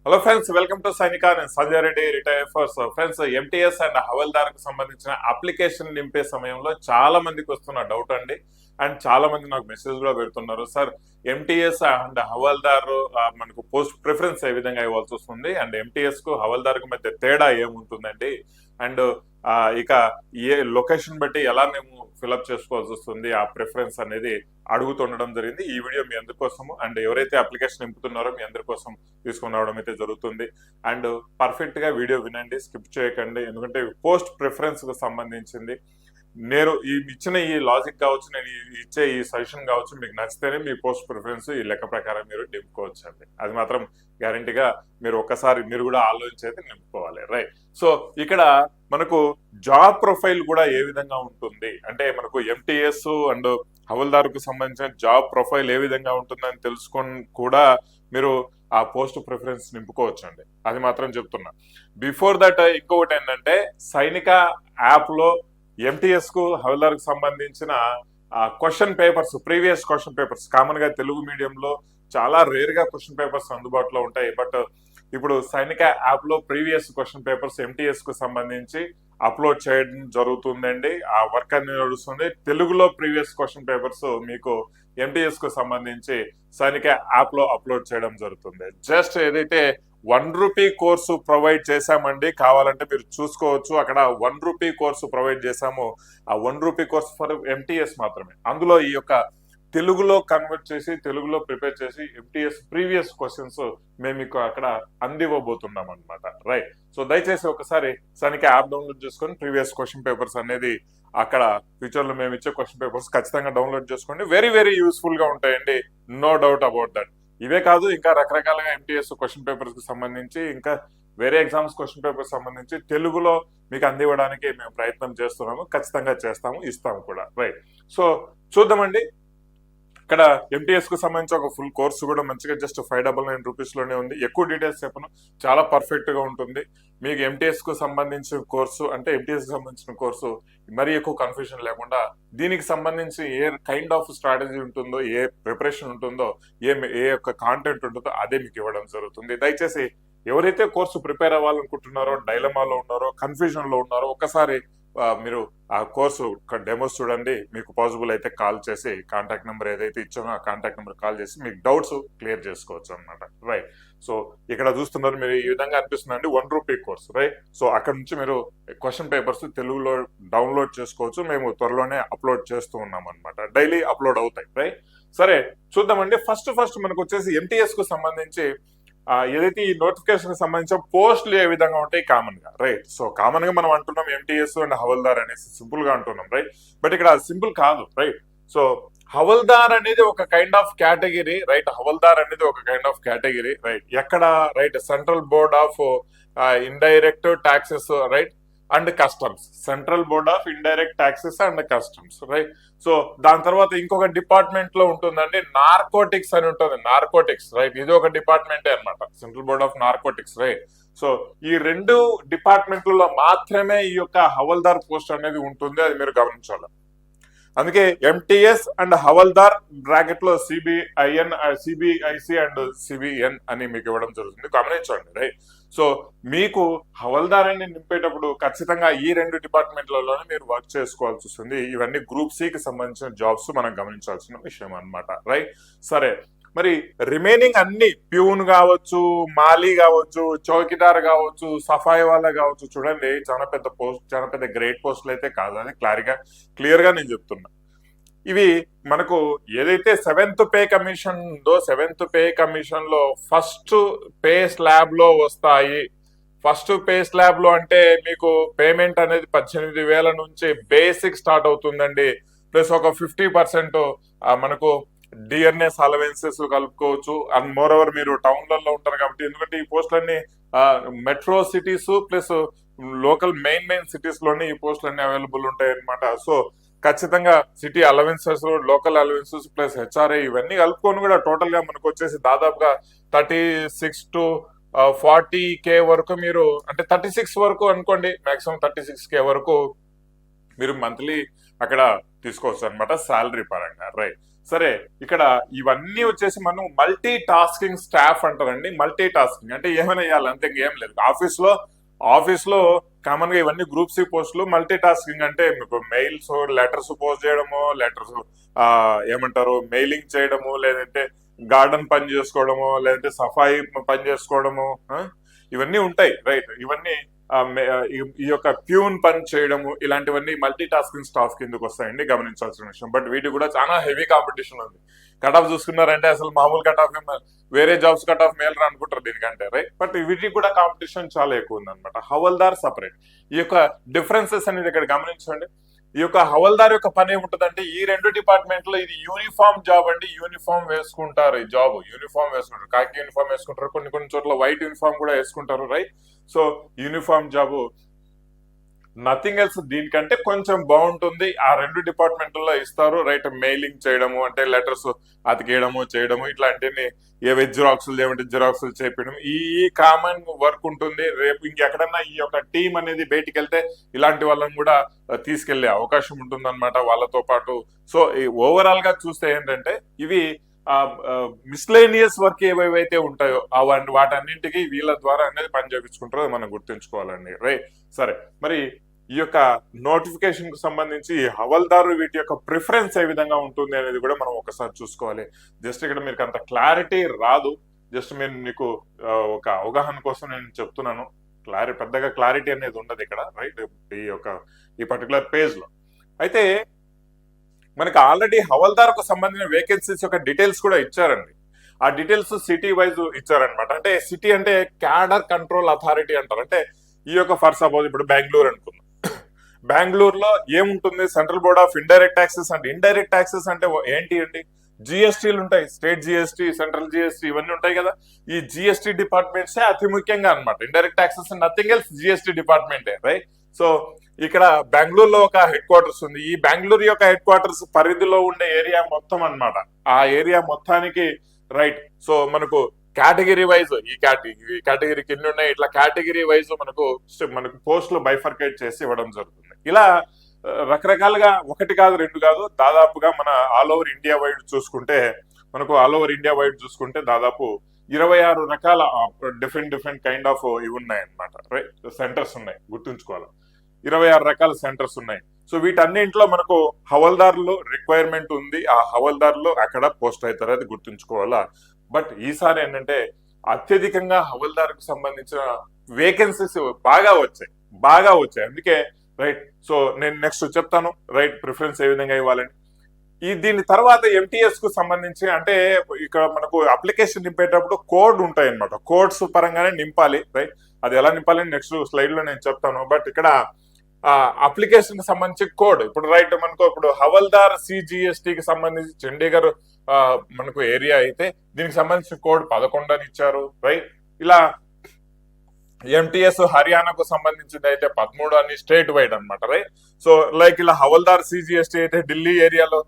Hello friends, welcome to సైనిక. నేను Sanjay Reddy, retire force. Friends, MTS and havildar కు సంబంధించిన అప్లికేషన్ నింపే సమయంలో చాలా మందికి వస్తున్న డౌట్ అండి. అండ్ చాలా మంది నాకు మెసేజ్ కూడా పెడుతున్నారు. సార్, ఎంటీఎస్ అండ్ హవల్దార్ మనకు పోస్ట్ ప్రిఫరెన్స్ ఏ విధంగా ఇవ్వాల్సి వస్తుంది, అండ్ ఎంటీఎస్ కు హవల్దార్ కు మధ్య తేడా ఏముంటుందండి, అండ్ ఇక ఏ లొకేషన్ బట్టి ఎలా మేము ఫిల్అప్ చేసుకోవాల్సి వస్తుంది ఆ ప్రిఫరెన్స్ అనేది అడుగుతుండడం జరిగింది. ఈ వీడియో మీ అందరి కోసము, అండ్ ఎవరైతే అప్లికేషన్ నింపుతున్నారో మీ అందరి కోసం తీసుకుని రావడం అయితే జరుగుతుంది. అండ్ పర్ఫెక్ట్ గా వీడియో వినండి, స్కిప్ చేయకండి. ఎందుకంటే పోస్ట్ ప్రిఫరెన్స్ కు సంబంధించింది. నేను ఇచ్చిన ఈ లాజిక్ కావచ్చు, నేను ఇచ్చే ఈ సజెషన్ కావచ్చు, మీకు నచ్చితేనే మీ పోస్ట్ ప్రిఫరెన్స్ ఈ లెక్క ప్రకారం మీరు నింపుకోవచ్చు అండి. అది మాత్రం గ్యారంటీగా మీరు ఒక్కసారి మీరు కూడా ఆలోచించి అయితే నింపుకోవాలి. రైట్. సో ఇక్కడ మనకు జాబ్ ప్రొఫైల్ కూడా ఏ విధంగా ఉంటుంది అంటే, మనకు ఎంటీఎస్ అండ్ హవల్దార్ కు సంబంధించిన జాబ్ ప్రొఫైల్ ఏ విధంగా ఉంటుందని తెలుసుకొని కూడా మీరు ఆ పోస్ట్ ప్రిఫరెన్స్ నింపుకోవచ్చు అండి. అది మాత్రం చెప్తున్నా. బిఫోర్ దట్ ఇంకొకటి ఏంటంటే, సైనిక యాప్ లో ఎంటీఎస్ కు హవల్దార్ కు సంబంధించిన question papers, previous question papers, common గా తెలుగు మీడియంలో చాలా రేర్ గా క్వశ్చన్ పేపర్స్ అందుబాటులో ఉంటాయి. బట్ ఇప్పుడు సైనిక యాప్ లో ప్రీవియస్ క్వశ్చన్ పేపర్స్ ఎంటీఎస్ కు సంబంధించి అప్లోడ్ చేయడం జరుగుతుందండి. ఆ వర్క్ అనేది నడుస్తుంది. తెలుగులో ప్రీవియస్ క్వశ్చన్ పేపర్స్ మీకు ఎంటీఎస్ కు సంబంధించి సైనిక యాప్ లో అప్లోడ్ చేయడం జరుగుతుంది. జస్ట్ ఏదైతే ₹1 కోర్సు ప్రొవైడ్ చేశామండి, కావాలంటే మీరు చూసుకోవచ్చు. అక్కడ ₹1 కోర్సు ప్రొవైడ్ చేశాము. ఆ ₹1 కోర్సు ఫర్ ఎంటీఎస్ మాత్రమే. అందులో ఈ యొక్క తెలుగులో కన్వర్ట్ చేసి, తెలుగులో ప్రిపేర్ చేసి ఎంటీఎస్ ప్రీవియస్ క్వశ్చన్స్ మేము మీకు అక్కడ అందివ్వబోతున్నాం అనమాట. రైట్. సో దయచేసి ఒకసారి సైనిక యాప్ డౌన్లోడ్ చేసుకొని ప్రీవియస్ క్వశ్చన్ పేపర్స్ అనేది అక్కడ ఫ్యూచర్ లో మేము ఇచ్చే క్వశ్చన్ పేపర్స్ ఖచ్చితంగా డౌన్లోడ్ చేసుకోండి. వెరీ వెరీ యూస్ఫుల్ గా ఉంటాయండి, నో డౌట్ అబౌట్ దట్. ఇవే కాదు, ఇంకా రకరకాలుగా ఎంటీఎస్ క్వశ్చన్ పేపర్స్ కి సంబంధించి, ఇంకా వేరే ఎగ్జామ్స్ క్వశ్చన్ పేపర్స్ సంబంధించి తెలుగులో మీకు అందివ్వడానికి మేము ప్రయత్నం చేస్తున్నాము. ఖచ్చితంగా చేస్తాము, ఇస్తాము కూడా. రైట్. సో చూద్దామండి. ఇక్కడ ఎంటీఎస్ కు సంబంధించి ఒక ఫుల్ కోర్సు కూడా మంచిగా జస్ట్ ₹599 లోనే ఉంది. ఎక్కువ డీటెయిల్స్ చెప్పను, చాలా పర్ఫెక్ట్ గా ఉంటుంది. మీకు ఎంటీఎస్ కు సంబంధించిన కోర్సు అంటే ఎంటీఎస్ కు సంబంధించిన కోర్సు మరీ ఎక్కువ కన్ఫ్యూజన్ లేకుండా, దీనికి సంబంధించి ఏ కైండ్ ఆఫ్ స్ట్రాటజీ ఉంటుందో, ఏ ప్రిపరేషన్ ఉంటుందో, ఏ యొక్క కాంటెంట్ ఉంటుందో అదే మీకు ఇవ్వడం జరుగుతుంది. దయచేసి ఎవరైతే కోర్సు ప్రిపేర్ అవ్వాలనుకుంటున్నారో, డైలమాలో ఉన్నారో, కన్ఫ్యూజన్ లో ఉన్నారో, ఒకసారి మీరు ఆ కోర్సు డెమోస్ చూడండి. మీకు పాసిబుల్ అయితే కాల్ చేసి, కాంటాక్ట్ నెంబర్ ఏదైతే ఇచ్చామో ఆ కాంటాక్ట్ నెంబర్ కాల్ చేసి మీకు డౌట్స్ క్లియర్ చేసుకోవచ్చు అనమాట. రైట్. సో ఇక్కడ చూస్తున్నారు మీరు, ఈ విధంగా అనిపిస్తుందండి ₹1 కోర్స్. రైట్. సో అక్కడ నుంచి మీరు క్వశ్చన్ పేపర్స్ తెలుగులో డౌన్లోడ్ చేసుకోవచ్చు. మేము త్వరలోనే అప్లోడ్ చేస్తూ ఉన్నాం అనమాట. డైలీ అప్లోడ్ అవుతాయి. రైట్. సరే చూద్దామండి. ఫస్ట్ మనకు వచ్చేసి ఎంటీఎస్ కు సంబంధించి ఏదైతే ఈ నోటిఫికేషన్ కి సంబంధించిన పోస్టులు ఏ విధంగా ఉంటాయి కామన్ గా. రైట్. సో కామన్ గా మనం అంటున్నాం ఎంటీఎస్ అండ్ హవల్దార్ అనేసి సింపుల్ గా అంటున్నాం. రైట్. బట్ ఇక్కడ సింపుల్ కాదు. రైట్. సో హవల్దార్ అనేది ఒక kind of category. Right. Havildar అనేది ఒక కైండ్ ఆఫ్ కేటగిరీ. రైట్. ఎక్కడ? Right. Central board of indirect taxes, right, and customs. Central board of indirect taxes and customs. Right. So దాని తర్వాత ఇంకొక డిపార్ట్మెంట్ లో ఉంటుందండి నార్కోటిక్స్ అని ఉంటుంది. నార్కోటిక్స్. రైట్. ఇది ఒక డిపార్ట్మెంటే అనమాట, central board of narcotics. Right. So ఈ 2 డిపార్ట్మెంట్లలో మాత్రమే ఈ యొక్క హవల్దార్ పోస్ట్ అనేది ఉంటుంది. అది మీరు గమనించాలి. అందుకే ఎంటీఎస్ అండ్ హవల్దార్ బ్రాకెట్ లో సిబిఐఎన్, సిబిఐసి అండ్ సిబిఎన్ అని మీకు ఇవ్వడం జరుగుతుంది. గమనించండి. రైట్. సో మీకు హవల్దార్ అని నింపేటప్పుడు ఖచ్చితంగా ఈ 2 డిపార్ట్మెంట్లలోనే మీరు వర్క్ చేసుకోవాల్సి వస్తుంది. ఇవన్నీ గ్రూప్ సి కి సంబంధించిన జాబ్స్ మనం గమనించాల్సిన విషయం అనమాట. రైట్. సరే, మరి రిమైనింగ్ అన్ని ప్యూన్ కావచ్చు, మాలీ కావచ్చు, చౌకీదార్ కావచ్చు, సఫాయి వాళ్ళ కావచ్చు, చూడండి చాలా పెద్ద పోస్ట్, చాలా పెద్ద గ్రేట్ పోస్టులు అయితే కాదు. అది క్లియర్ గా నేను చెప్తున్నా. ఇవి మనకు ఏదైతే 7th పే కమిషన్ ఉందో, 7th పే కమిషన్ లో ఫస్ట్ పే స్లాబ్ లో వస్తాయి. ఫస్ట్ పే స్లాబ్ లో అంటే మీకు పేమెంట్ అనేది 18,000 నుంచి బేసిక్ స్టార్ట్ అవుతుందండి. ప్లస్ ఒక 50% మనకు డిఎన్ఎస్ అలవెన్సెస్ కలుపుకోవచ్చు. అండ్ మోర్ ఓవర్ మీరు టౌన్లలో ఉంటారు కాబట్టి, ఎందుకంటే ఈ పోస్టులన్నీ metro cities plus local main cities లోనే ఈ పోస్టులన్నీ అవైలబుల్ ఉంటాయి అనమాట. సో ఖచ్చితంగా city allowances, local allowances plus HRA ఇవన్నీ కలుపుకొని కూడా టోటల్ గా మనకు వచ్చేసి దాదాపుగా 36 to 40K వరకు మీరు, అంటే 36 వరకు అనుకోండి, మాక్సిమం 36K వరకు మీరు మంత్లీ అక్కడ తీసుకోవచ్చు అనమాట శాలరీ పరంగా. రైట్. సరే, ఇక్కడ ఇవన్నీ వచ్చేసి మనం మల్టీ టాస్కింగ్ స్టాఫ్ అంటారండి. మల్టీ టాస్కింగ్ అంటే ఏమైనా చేయాలి అంతే, ఇంకేం లేదు. ఆఫీస్ లో కామన్ గా ఇవన్నీ గ్రూప్ సి పోస్టులు. మల్టీ టాస్కింగ్ అంటే మీకు మెయిల్స్, లెటర్స్ పోస్ట్ చేయడము, లెటర్స్ ఏమంటారు మెయిలింగ్ చేయడము, లేదంటే గార్డెన్ పని చేసుకోవడము, లేదంటే సఫాయి పని చేసుకోవడము, ఇవన్నీ ఉంటాయి రైట్. ఇవన్నీ ఈ యొక్క ప్యూన్ పని చేయడము, ఇలాంటివన్నీ మల్టీ టాస్కింగ్ స్టాఫ్ కిందకు వస్తాయండి, గమనించాల్సిన విషయం. బట్ వీటి కూడా చాలా హెవీ కాంపిటీషన్ ఉంది. కట్ ఆఫ్ చూసుకున్నారంటే అసలు మామూలు కట్ ఆఫ్ వేరే జాబ్స్ కట్ ఆఫ్ మేలరా అనుకుంటారు దీనికంటే రైట్. బట్ వీటికి కూడా కాంపిటీషన్ చాలా ఎక్కువ ఉంది అనమాట. హవల్దార్ సపరేట్. ఈ యొక్క డిఫరెన్సెస్ అనేది ఇక్కడ గమనించండి. ఈ యొక్క హవల్దార్ యొక్క పని ఏముంటదంటే ఈ రెండు డిపార్ట్మెంట్ లో ఇది యూనిఫామ్ జాబ్ అండి. యూనిఫామ్ వేసుకుంటారు, ఈ జాబ్ యూనిఫామ్ వేసుకుంటారు, కాకి యూనిఫామ్ వేసుకుంటారు, కొన్ని చోట్ల వైట్ యూనిఫామ్ కూడా వేసుకుంటారు right. So uniform job nothing else, దీనికంటే కొంచెం బాగుంటుంది. ఆ రెండు డిపార్ట్మెంట్లో ఇస్తారు రైట్. మెయిలింగ్ చేయడము అంటే లెటర్స్ అతికేయడము చేయడము, ఇట్లాంటివి ఏవే జిరాక్సులు ఏమంటే జిరాక్సులు చేపించడం, ఈ కామన్ వర్క్ ఉంటుంది. రేపు ఇంకెక్కడన్నా ఈ యొక్క టీం అనేది బయటికి వెళ్తే ఇలాంటి వాళ్ళని కూడా తీసుకెళ్లే అవకాశం ఉంటుంది అనమాట వాళ్ళతో పాటు. సో ఓవరాల్ గా చూస్తే ఏంటంటే ఇవి మిస్లేనియస్ వర్క్ ఏవైతే ఉంటాయో వాటన్నింటికి వీళ్ళ ద్వారా అనేది పని చేయించుకుంటారో మనం గుర్తుంచుకోవాలండి రైట్. సరే, మరి ఈ యొక్క నోటిఫికేషన్ కు సంబంధించి హవల్దారు వీటి యొక్క ప్రిఫరెన్స్ ఏ విధంగా ఉంటుంది అనేది కూడా మనం ఒకసారి చూసుకోవాలి. జస్ట్ ఇక్కడ మీకు అంత క్లారిటీ రాదు, జస్ట్ మీకు ఒక అవగాహన కోసం నేను చెప్తున్నాను. పెద్దగా క్లారిటీ అనేది ఉండదు ఇక్కడ రైట్, ఈ పర్టికులర్ పేజ్ లో. అయితే మనకి ఆల్రెడీ హవల్దార్ కు సంబంధించిన వేకెన్సీస్ యొక్క డీటెయిల్స్ కూడా ఇచ్చారండి. ఆ డీటెయిల్స్ సిటీ వైజ్ ఇచ్చారనమాట. అంటే సిటీ అంటే క్యాడర్ కంట్రోల్ అథారిటీ అంటారు. అంటే ఈ యొక్క ఫర్ సపోజ్ ఇప్పుడు బెంగళూరు అనుకుందాం. బెంగళూరులో ఏముంటుంది, central board of indirect taxes అంటే ఇండైరెక్ట్ ట్యాక్సెస్ అంటే ఏంటి అండి, జిఎస్టీలు ఉంటాయి, స్టేట్ జిఎస్టీ, సెంట్రల్ జిఎస్టీ, ఇవన్నీ ఉంటాయి కదా. ఈ జిఎస్టీ డిపార్ట్మెంట్సే అతి ముఖ్యంగా అనమాట. Indirect taxes nothing else, GST డిపార్ట్మెంటే రైట్. సో ఇక్కడ బెంగళూరులో ఒక హెడ్ క్వార్టర్స్ ఉంది. ఈ బెంగళూరు యొక్క హెడ్ క్వార్టర్స్ పరిధిలో ఉండే ఏరియా మొత్తం అన్నమాట. ఆ ఏరియా మొత్తానికి రైట్. సో మనకు కేటగిరీ వైజ్ ఈ కేటగిరీకి ఎన్ని ఉన్నాయి, ఇట్లా కేటగిరీ వైజ్ మనకు పోస్టులు బైఫర్కేట్ చేసి ఇవ్వడం జరుగుతుంది. ఇలా రకరకాలుగా ఒకటి కాదు రెండు కాదు, దాదాపుగా మన ఆల్ ఓవర్ ఇండియా వైడ్ చూసుకుంటే దాదాపు 26 రకాల డిఫరెంట్ కైండ్ ఆఫ్ ఇవి ఉన్నాయి అనమాట రైట్. సెంటర్స్ ఉన్నాయి, గుర్తుంచుకోవాలి. 26 రకాల సెంటర్స్ ఉన్నాయి. సో వీటన్నింటిలో మనకు హవల్దారులు రిక్వైర్మెంట్ ఉంది. ఆ హవల్దారులు అక్కడ పోస్ట్ అవుతారు, అది గుర్తుంచుకోవాలా. బట్ ఈసారి ఏంటంటే అత్యధికంగా హవల్దార్కు సంబంధించిన వేకెన్సీస్ బాగా వచ్చాయి. అందుకే రైట్. సో నేను నెక్స్ట్ చెప్తాను రైట్, ప్రిఫరెన్స్ ఏ విధంగా ఇవ్వాలని. దీని తర్వాత ఎంటీఎస్ కు సంబంధించి అంటే ఇక్కడ మనకు అప్లికేషన్ నింపేటప్పుడు కోడ్ ఉంటాయి అనమాట. కోడ్స్ పరంగానే నింపాలి రైట్. అది ఎలా నింపాలని నెక్స్ట్ స్లైడ్ లో నేను చెప్తాను. బట్ ఇక్కడ అప్లికేషన్ కి సంబంధించి కోడ్ ఇప్పుడు రైట్ మనకు ఇప్పుడు హవల్దార్ సిజిఎస్టీ కి సంబంధించి చండీగఢ్ మనకు ఏరియా అయితే దీనికి సంబంధించిన కోడ్ 11 అని ఇచ్చారు రైట్. ఇలా ఎంటీఎస్ హర్యానాకు సంబంధించింది అయితే 13 అని స్టేట్ వైడ్ అనమాట రైట్. సో లైక్ ఇలా హవల్దార్ సిజిఎస్టీ అయితే ఢిల్లీ ఏరియాలో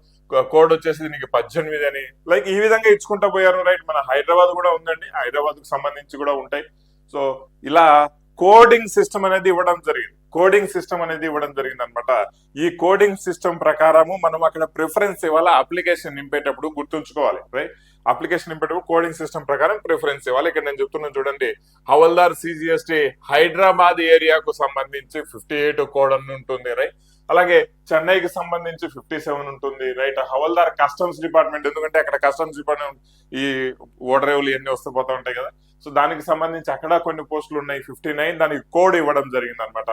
కోడ్ వచ్చేసి దీనికి 18 అని లైక్ ఈ విధంగా ఇచ్చుకుంటా పోయారు రైట్. మన హైదరాబాద్ కూడా ఉందండి, హైదరాబాద్ కు సంబంధించి కూడా ఉంటాయి. సో ఇలా కోడింగ్ సిస్టమ్ అనేది ఇవ్వడం జరిగింది అనమాట. ఈ కోడింగ్ సిస్టమ్ ప్రకారము మనం అక్కడ ప్రిఫరెన్స్ ఇవ్వాలి. అప్లికేషన్ నింపేటప్పుడు గుర్తుంచుకోవాలి రైట్. అప్లికేషన్ నింపేటప్పుడు కోడింగ్ సిస్టమ్ ప్రకారం ప్రిఫరెన్స్ ఇవ్వాలి. ఇక్కడ నేను చెప్తున్నాను చూడండి, హవల్దార్ సిజిఎస్టీ హైదరాబాద్ ఏరియాకు సంబంధించి 58 కోడ్ అని ఉంటుంది రైట్. అలాగే చెన్నైకి సంబంధించి 57 ఉంటుంది రైట్. హవల్దార్ కస్టమ్స్ డిపార్ట్మెంట్, ఎందుకంటే అక్కడ కస్టమ్స్ డిపార్ట్మెంట్ ఈ ఓడరేవులు ఇవన్నీ వస్తూ పోతా ఉంటాయి కదా. సో దానికి సంబంధించి అక్కడ కొన్ని పోస్టులు ఉన్నాయి 59, దానికి కోడ్ ఇవ్వడం జరిగింది అనమాట.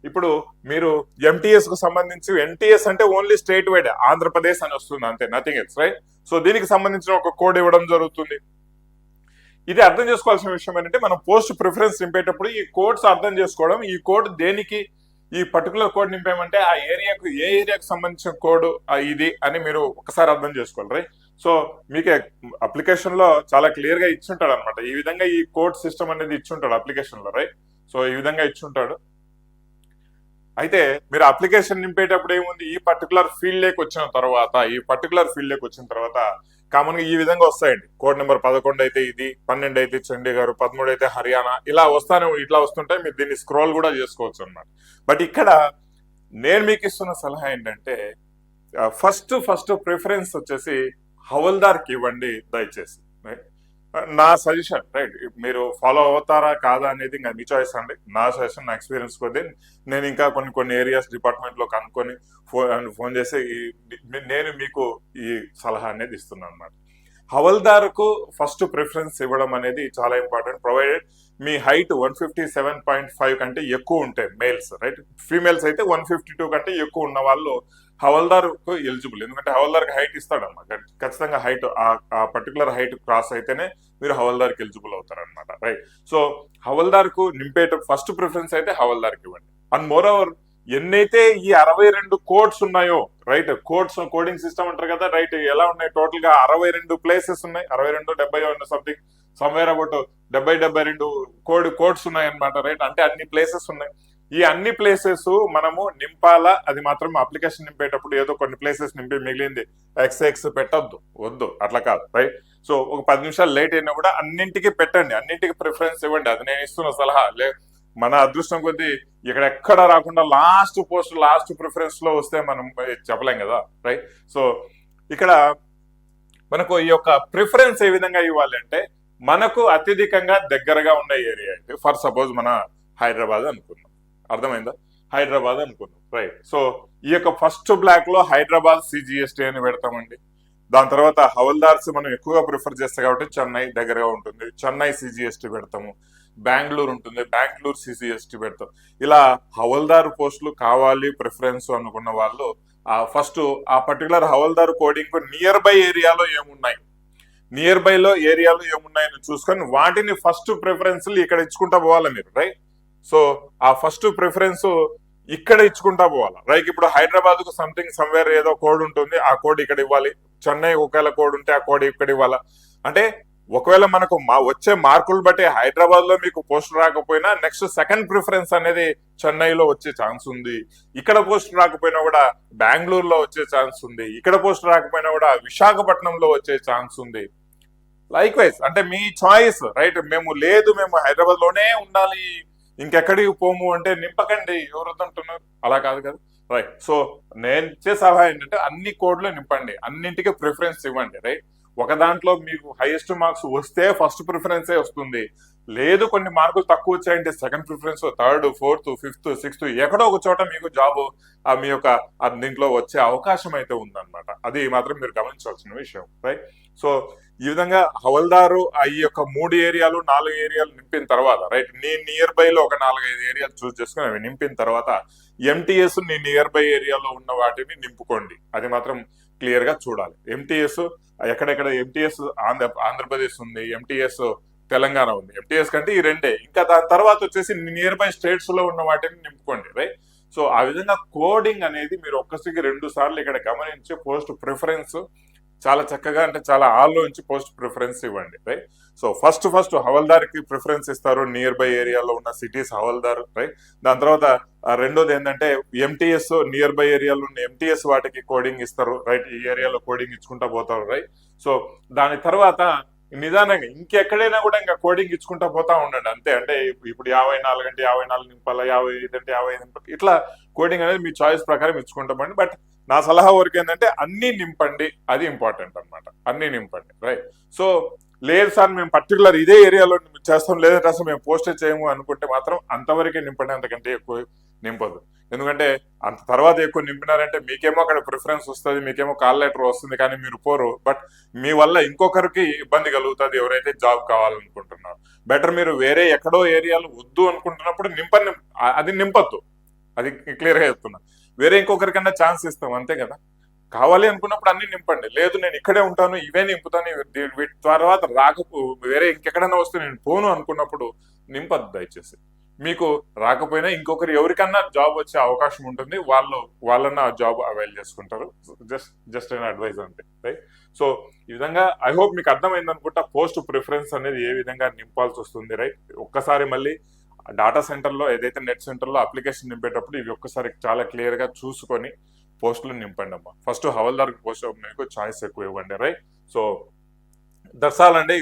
ఇప్పుడు మీరు ఎంటీఎస్ కు సంబంధించి ఎన్టీఎస్ అంటే ఓన్లీ స్టేట్ వైడ్ ఆంధ్రప్రదేశ్ అని వస్తుంది అంతే, నథింగ్ ఎల్స్ రైట్. సో దీనికి సంబంధించిన ఒక కోడ్ ఇవ్వడం జరుగుతుంది. ఇది అర్థం చేసుకోవాల్సిన విషయం ఏంటంటే మనం పోస్ట్ ప్రిఫరెన్స్ నింపేటప్పుడు ఈ కోడ్స్ అర్థం చేసుకోవడం, ఈ కోడ్ దేనికి ఈ పర్టికులర్ కోడ్ నింపేమంటే ఆ ఏరియాకు ఏ ఏరియాకు సంబంధించిన కోడ్ ఇది అని మీరు ఒకసారి అర్థం చేసుకోవాలి రైట్. సో మీకు అప్లికేషన్ లో చాలా క్లియర్ గా ఇచ్చుంటాడు అనమాట. ఈ విధంగా ఈ కోడ్ సిస్టమ్ అనేది ఇచ్చుంటాడు అప్లికేషన్ లో రైట్. సో ఈ విధంగా ఇచ్చుంటాడు. అయితే మీరు అప్లికేషన్ నింపేటప్పుడు ఏముంది, ఈ పర్టికులర్ ఫీల్డ్ లోకి వచ్చిన తర్వాత కామన్ గా ఈ విధంగా వస్తాయండి. కోడ్ నెంబర్ 11 అయితే ఇది, 12 అయితే చండీగఢ్, 13 అయితే హర్యానా, ఇట్లా వస్తుంటాయి. మీరు దీన్ని స్క్రోల్ కూడా చేసుకోవచ్చు అన్నమాట. బట్ ఇక్కడ నేను మీకు ఇస్తున్న సలహా ఏంటంటే ఫస్ట్ ప్రిఫరెన్స్ వచ్చేసి హవల్దార్కి ఇవ్వండి దయచేసి. రైట్, నా సజెషన్. రైట్, మీరు ఫాలో అవుతారా కాదా అనేది ఇంకా మీ చాయిస్ అండి. నా సజెషన్, నా ఎక్స్పీరియన్స్ కొద్దీ నేను ఇంకా కొన్ని ఏరియాస్ డిపార్ట్మెంట్ లో కనుక్కొని ఫోన్ చేసి నేను మీకు ఈ సలహా అనేది ఇస్తున్నాను అనమాట. హవల్దార్కు ఫస్ట్ ప్రిఫరెన్స్ ఇవ్వడం అనేది చాలా ఇంపార్టెంట్, ప్రొవైడెడ్ మీ హైట్ 157.5 కంటే ఎక్కువ ఉంటాయి మేల్స్. రైట్, ఫీమేల్స్ అయితే 152 కంటే ఎక్కువ ఉన్న వాళ్ళు హవల్దార్కు ఎలిజిబుల్. ఎందుకంటే హవల్దార్కి హైట్ ఇస్తాడన్నమాట, ఖచ్చితంగా హైట్ ఆ పర్టికులర్ హైట్ క్రాస్ అయితేనే మీరు హవల్దార్కి ఎలిజిబుల్ అవుతారనమాట. రైట్, సో హవల్దార్కు నింపేట ఫస్ట్ ప్రిఫరెన్స్ అయితే హవల్దార్కి ఇవ్వండి. అండ్ మోర్ ఓవర్ ఎన్నైతే ఈ 62 కోడ్స్ ఉన్నాయో, రైట్, కోడింగ్ సిస్టమ్ అంటారు కదా, రైట్, ఎలా ఉన్నాయి టోటల్ గా 62 ప్లేసెస్ ఉన్నాయి. 62 70 సంథింగ్, సమ్వేర్ అబౌట్ 72 కోడ్స్ ఉన్నాయి అనమాట. రైట్, అంటే అన్ని ప్లేసెస్ ఉన్నాయి. ఈ అన్ని ప్లేసెస్ మనము నింపాలా, అది మాత్రం అప్లికేషన్ నింపేటప్పుడు ఏదో కొన్ని ప్లేసెస్ నింపి మిగిలింది ఎక్స్ పెట్టద్దు, వద్దు, అట్లా కాదు. రైట్, సో ఒక 10 నిమిషాలు లేట్ అయినా కూడా అన్నింటికి పెట్టండి, అన్నింటికి ప్రిఫరెన్స్ ఇవ్వండి. అది నేను ఇస్తున్న సలహా. మన అదృష్టం కొద్దీ ఇక్కడ ఎక్కడ రాకుండా లాస్ట్ పోస్ట్, లాస్ట్ ప్రిఫరెన్స్ లో వస్తే మనం చెప్పలేం కదా. రైట్, సో ఇక్కడ మనకు ఈ యొక్క ప్రిఫరెన్స్ ఏ విధంగా ఇవ్వాలి అంటే, మనకు అత్యధికంగా దగ్గరగా ఉన్న ఏరియా అయితే, ఫర్ సపోజ్ మన హైదరాబాద్ అనుకున్నాం, అర్థమైందా, హైదరాబాద్ అనుకున్నాం. రైట్, సో ఈ యొక్క ఫస్ట్ బ్లాక్ లో హైదరాబాద్ సిజిఎస్టీ అని పెడతామండి. దాని తర్వాత హవల్దార్స్ మనం ఎక్కువగా ప్రిఫర్ చేస్తాం కాబట్టి చెన్నై దగ్గరగా ఉంటుంది, చెన్నై సిజిఎస్టీ పెడతాము. బెంగళూరు ఉంటుంది, బెంగళూరు సిజిఎస్టీ పెడతాం. ఇలా హవల్దారు పోస్టులు కావాలి ప్రిఫరెన్స్ అనుకున్న వాళ్ళు ఫస్ట్ ఆ particular havildar coding near by ఏరియాలో ఏమున్నాయి, నియర్ బై లో ఏరియాలో ఏమున్నాయని చూసుకొని వాటిని ఫస్ట్ ప్రిఫరెన్స్ ఇక్కడ ఇచ్చుకుంటా పోవాలి మీరు. రైట్, సో ఆ ఫస్ట్ ప్రిఫరెన్స్ ఇక్కడ ఇచ్చుకుంటా పోవాలి. రైట్, ఇప్పుడు హైదరాబాద్ కు సంథింగ్ సమ్వేర్ ఏదో కోడ్ ఉంటుంది, ఆ కోడ్ ఇక్కడ ఇవ్వాలి. చెన్నై ఒకవేళ కోడ్ ఉంటే ఆ కోడ్ ఇక్కడ ఇవ్వాలా. అంటే ఒకవేళ మనకు వచ్చే మార్కులు బట్టి హైదరాబాద్ లో మీకు పోస్ట్ రాకపోయినా నెక్స్ట్ సెకండ్ ప్రిఫరెన్స్ అనేది చెన్నైలో వచ్చే ఛాన్స్ ఉంది. ఇక్కడ పోస్ట్ రాకపోయినా కూడా బెంగళూరులో వచ్చే ఛాన్స్ ఉంది. ఇక్కడ పోస్ట్ రాకపోయినా కూడా విశాఖపట్నంలో వచ్చే ఛాన్స్ ఉంది. లైక్ వైజ్ అంటే మీ చాయిస్. రైట్, మేము హైదరాబాద్ లోనే ఉండాలి, ఇంకెక్కడికి పోము అంటే నింపకండి, ఎవరు వద్దంటున్నారు, అలా కాదు కదా. రైట్, సో నేను ఇచ్చే సలహా ఏంటంటే అన్ని కోడ్లు నింపండి, అన్నింటికి ప్రిఫరెన్స్ ఇవ్వండి. రైట్, ఒక దాంట్లో మీకు హైయెస్ట్ మార్క్స్ వస్తే ఫస్ట్ ప్రిఫరెన్సే వస్తుంది, లేదు కొన్ని మార్కులు తక్కువ వచ్చాయంటే second preference, third, fourth, fifth, sixth, ఎక్కడో ఒక చోట మీకు జాబ్ మీ యొక్క దీంట్లో వచ్చే అవకాశం అయితే ఉందన్నమాట. అది మాత్రం మీరు గమనించాల్సిన విషయం. రైట్, సో ఈ విధంగా హవల్దారు ఈ యొక్క 3 ఏరియాలు 4 ఏరియాలు నింపిన తర్వాత, రైట్, నీ నియర్ బై లో ఒక 4-5 ఏరియాలు చూస్ చేసుకుని అవి నింపిన తర్వాత ఎంటీఎస్ నీ నియర్ బై ఏరియాలో ఉన్న వాటిని నింపుకోండి. అది మాత్రం క్లియర్ గా చూడాలి. ఎంటీఎస్ ఎక్కడెక్కడ ఎంటీఎస్ ఆంధ్రప్రదేశ్ ఉంది, ఎంటీఎస్ తెలంగాణ ఉంది. ఎంటీఎస్ కంటే ఈ రెండే. ఇంకా దాని తర్వాత వచ్చేసి నియర్ బై స్టేట్స్ లో ఉన్న వాటిని నింపుకోండి. రైట్, సో ఆ విధంగా కోడింగ్ అనేది మీరు ఒక్కసారికి 2 సార్లు ఇక్కడ గమనించి పోస్ట్ ప్రిఫరెన్స్ చాలా చక్కగా, అంటే చాలా ఆలోచించి పోస్ట్ ప్రిఫరెన్స్ ఇవ్వండి. రైట్, సో ఫస్ట్ హవల్దార్కి ప్రిఫరెన్స్ ఇస్తారు నియర్ బై ఏరియాలో ఉన్న సిటీస్ హవల్దార్. రైట్, దాని తర్వాత రెండోది ఏంటంటే ఎంటీఎస్ నియర్ బై ఏరియాలో ఉన్న ఎంటీఎస్ వాటికి కోడింగ్ ఇస్తారు. రైట్, ఈ ఏరియాలో కోడింగ్ ఇచ్చుకుంటా పోతారు. రైట్, సో దాని తర్వాత నిదానంగా ఇంకెక్కడైనా కూడా ఇంకా కోడింగ్ ఇచ్చుకుంటా పోతా ఉండండి అంతే. అంటే ఇప్పుడు 54 అంటే 54 నింపాలా, 55 అంటే 55 నింపాలి, ఇట్లా కోడింగ్ అనేది మీ చాయిస్ ప్రకారం ఇచ్చుకుంటామండి. బట్ నా సలహా వరకు ఏంటంటే అన్ని నింపండి, అది ఇంపార్టెంట్ అనమాట. అన్ని నింపండి. రైట్, సో లేదు సార్ మేము పర్టికులర్ ఇదే ఏరియాలో చేస్తాం, లేదంటే అసలు మేము పోస్టే చేయము అనుకుంటే మాత్రం అంతవరకే నింపండి, అంతకంటే ఎక్కువ నింపదు. ఎందుకంటే అంత తర్వాత ఎక్కువ నింపినారంటే మీకేమో అక్కడ ప్రిఫరెన్స్ వస్తుంది, మీకేమో కాల్ లెటర్ వస్తుంది, కానీ మీరు పోరు. బట్ మీ వల్ల ఇంకొకరికి ఇబ్బంది కలుగుతుంది, ఎవరైతే జాబ్ కావాలనుకుంటున్నారో. బెటర్ మీరు వేరే ఎక్కడో ఏరియాలో వద్దు అనుకుంటున్నప్పుడు అది నింపద్దు, అది క్లియర్ గా చెప్తున్నా. వేరే ఇంకొకరికన్నా ఛాన్స్ ఇస్తాం, అంతే కదా. కావాలి అనుకున్నప్పుడు అన్ని నింపండి. లేదు నేను ఇక్కడే ఉంటాను, ఇవే నింపుతాను, వీటి తర్వాత వేరే ఇంకెక్కడైనా వస్తే నేను పోను అనుకున్నప్పుడు నింపద్దు దయచేసి. మీకు రాకపోయినా ఇంకొకరు ఎవరికన్నా జాబ్ వచ్చే అవకాశం ఉంటుంది, వాళ్ళన్న జాబ్ అవైల్ చేసుకుంటారు. జస్ట్ an అడ్వైజ్ అంతే. రైట్, సో ఈ విధంగా ఐ హోప్ మీకు అర్థమైంది అనుకుంటా పోస్ట్ ప్రిఫరెన్స్ అనేది ఏ విధంగా నింపాల్సి వస్తుంది. రైట్, ఒక్కసారి మళ్ళీ డాటా సెంటర్లో ఏదైతే నెట్ సెంటర్లో అప్లికేషన్ నింపేటప్పుడు ఇవి ఒక్కసారి చాలా క్లియర్ గా చూసుకొని పోస్టులు నింపండి అమ్మా. ఫస్ట్ హవల్దార్ పోస్ట్ మీకు చాయిస్ ఎక్కువ ఇవ్వండి. రైట్, సో దట్స్ ఆల్ అండి.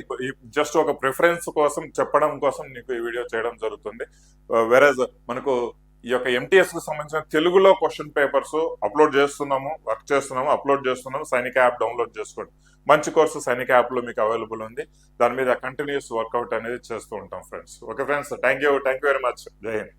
జస్ట్ ఒక ప్రిఫరెన్స్ కోసం చెప్పడం కోసం నీకు ఈ వీడియో చేయడం జరుగుతుంది. వెరజ్ మనకు ఈ యొక్క ఎంటీఎస్ కు సంబంధించిన తెలుగులో క్వశ్చన్ పేపర్స్ అప్లోడ్ చేస్తున్నాము, వర్క్ చేస్తున్నాము, అప్లోడ్ చేస్తున్నాము. సైనిక యాప్ డౌన్లోడ్ చేసుకోండి. మంచి కోర్సు సైనిక యాప్ లో మీకు అవైలబుల్ ఉంది. దాని మీద కంటిన్యూస్ వర్కౌట్ అనేది చేస్తూ ఉంటాం friends. Okay friends, thank you very much. జై హింద్.